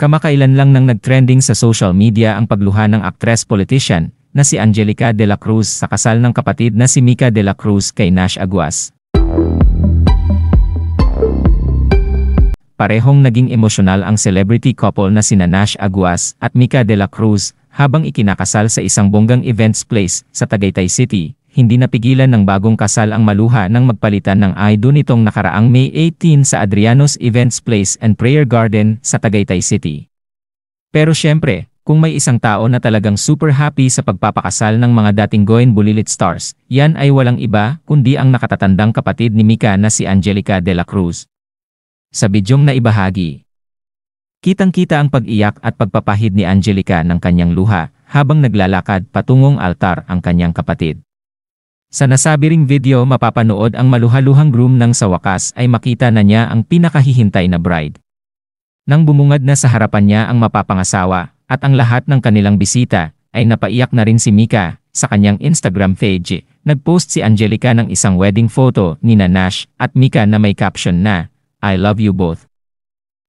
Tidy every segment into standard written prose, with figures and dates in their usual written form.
Kamakailan lang nang nag-trending sa social media ang pagluha ng actress-politician na si Angelica de la Cruz sa kasal ng kapatid na si Mika de la Cruz kay Nash Aguas. Parehong naging emosyonal ang celebrity couple na sina Nash Aguas at Mika de la Cruz habang ikinakasal sa isang bonggang events place sa Tagaytay City. Hindi napigilan ng bagong kasal ang maluha nang magpalitan ng idol nitong nakaraang May 18 sa Adriano's Events Place and Prayer Garden sa Tagaytay City. Pero syempre, kung may isang tao na talagang super happy sa pagpapakasal ng mga dating Goin Bulilit stars, yan ay walang iba kundi ang nakatatandang kapatid ni Mika na si Angelica de la Cruz. Sa bidyong naibahagi, kitang-kita ang pag-iyak at pagpapahid ni Angelica ng kanyang luha habang naglalakad patungong altar ang kanyang kapatid. Sa nasabi ring video mapapanood ang maluhaluhang groom nang sa wakas ay makita na niya ang pinakahihintay na bride. Nang bumungad na sa harapan niya ang mapapangasawa at ang lahat ng kanilang bisita, ay napaiyak na rin si Mika. Sa kanyang Instagram page, nagpost si Angelica ng isang wedding photo ni Nash at Mika na may caption na, "I love you both."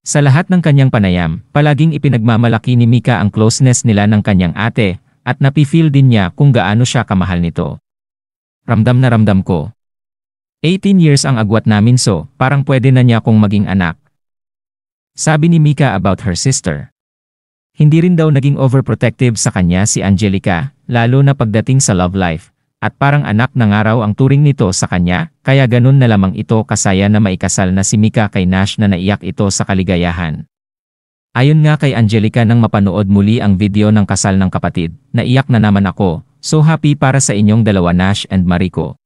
Sa lahat ng kanyang panayam, palaging ipinagmamalaki ni Mika ang closeness nila ng kanyang ate at napifeel din niya kung gaano siya kamahal nito. "Ramdam na ramdam ko. 18 years ang agwat namin so, parang pwede na niya akong maging anak." Sabi ni Mika about her sister. Hindi rin daw naging overprotective sa kanya si Angelica, lalo na pagdating sa love life, at parang anak na nga raw ang turing nito sa kanya, kaya ganun na lamang ito kasaya na maikasal na si Mika kay Nash na naiyak ito sa kaligayahan. Ayon nga kay Angelica nang mapanood muli ang video ng kasal ng kapatid, "Naiyak na naman ako. So happy para sa inyong dalawa Nash and Marico."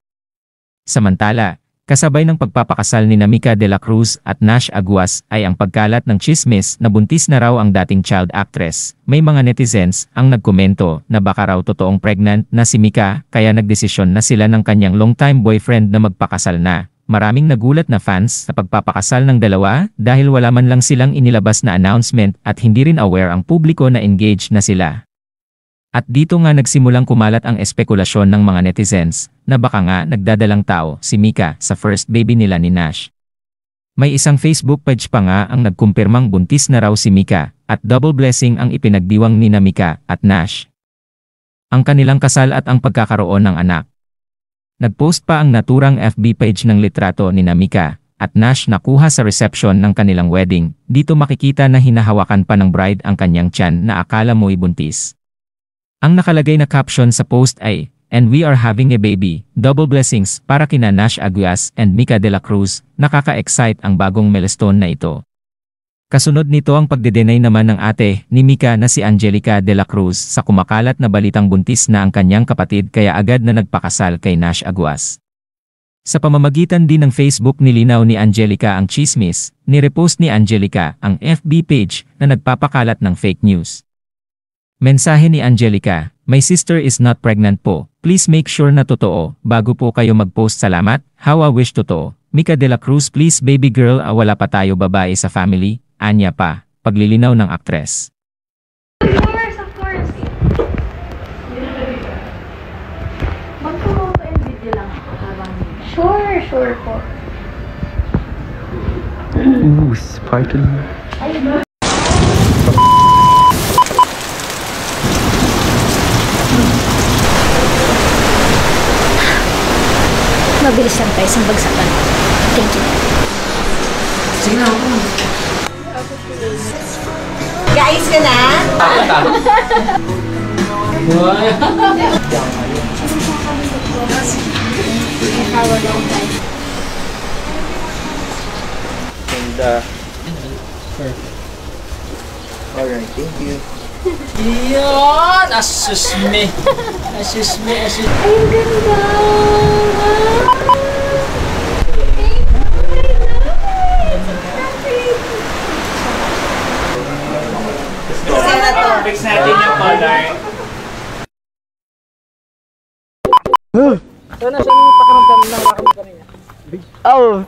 Samantala, kasabay ng pagpapakasal ni Mika de la Cruz at Nash Aguas ay ang pagkalat ng tsismis na buntis na raw ang dating child actress. May mga netizens ang nagkomento na baka raw totoong pregnant na si Mika kaya nagdesisyon na sila ng kanyang long-time boyfriend na magpakasal na. Maraming nagulat na fans sa pagpapakasal ng dalawa dahil wala man lang silang inilabas na announcement at hindi rin aware ang publiko na engaged na sila. At dito nga nagsimulang kumalat ang espekulasyon ng mga netizens na baka nga nagdadalang tao si Mika sa first baby nila ni Nash. May isang Facebook page pa nga ang nagkumpirmang buntis na raw si Mika at double blessing ang ipinagdiwang ni Mika at Nash. Ang kanilang kasal at ang pagkakaroon ng anak. Nagpost pa ang naturang FB page ng litrato ni Mika at Nash na kuha sa reception ng kanilang wedding. Dito makikita na hinahawakan pa ng bride ang kanyang tiyan na akala mo'y buntis. Ang nakalagay na caption sa post ay, "And we are having a baby, double blessings para kina Nash Aguas and Mika de la Cruz." Nakaka-excite ang bagong milestone na ito. Kasunod nito ang pagde-deny naman ng ate ni Mika na si Angelica de la Cruz sa kumakalat na balitang buntis na ang kanyang kapatid kaya agad na nagpakasal kay Nash Aguas. Sa pamamagitan din ng Facebook nilinaw ni Angelica ang chismis, nirepost ni Angelica ang FB page na nagpapakalat ng fake news. Mensahe ni Angelica, "My sister is not pregnant po. Please make sure na totoo bago po kayo mag-post. Salamat. How I wish totoo. Mika de la Cruz please baby girl wala pa tayo babae sa family." Anya pa, paglilinaw ng aktres. Of course. Magpo-photo and video lang ako habang... Sure po. Sparkling. Mabilis lang tayo sa bagsakan. Thank you. Sige na ako. Guys ka na? And alright, thank you. Iyon! Asusme! Ay, ang ganda! Fix natin yung color. Sana siya yung pakiramdam ng lakamay kanina.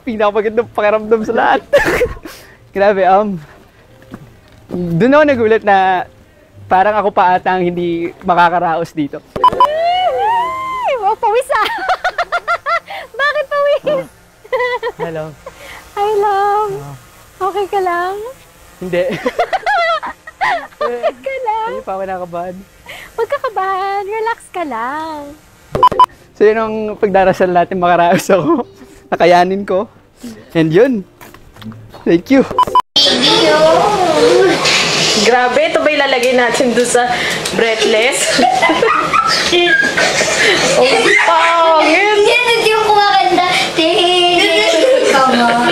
Pinakamagandang pakiramdam sa lahat. Grabe, doon ako nagulat na parang ako pa ata ang hindi makakaraos dito. Wow, pawis ah! Bakit pawis? Hello. Hi, love. Okay ka lang? Hindi. pa ako nakabahan. Huwag ka kabahan. Relax ka lang. So yun ang pagdarasal natin, makaraos ako. Nakayanin ko. And yun. Thank you. Grabe, ito ba ilalagay natin doon sa breathless? Oh, pangit! Hindi yung kumakanta. Come on.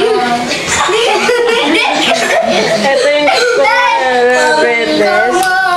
Ito yung breathless.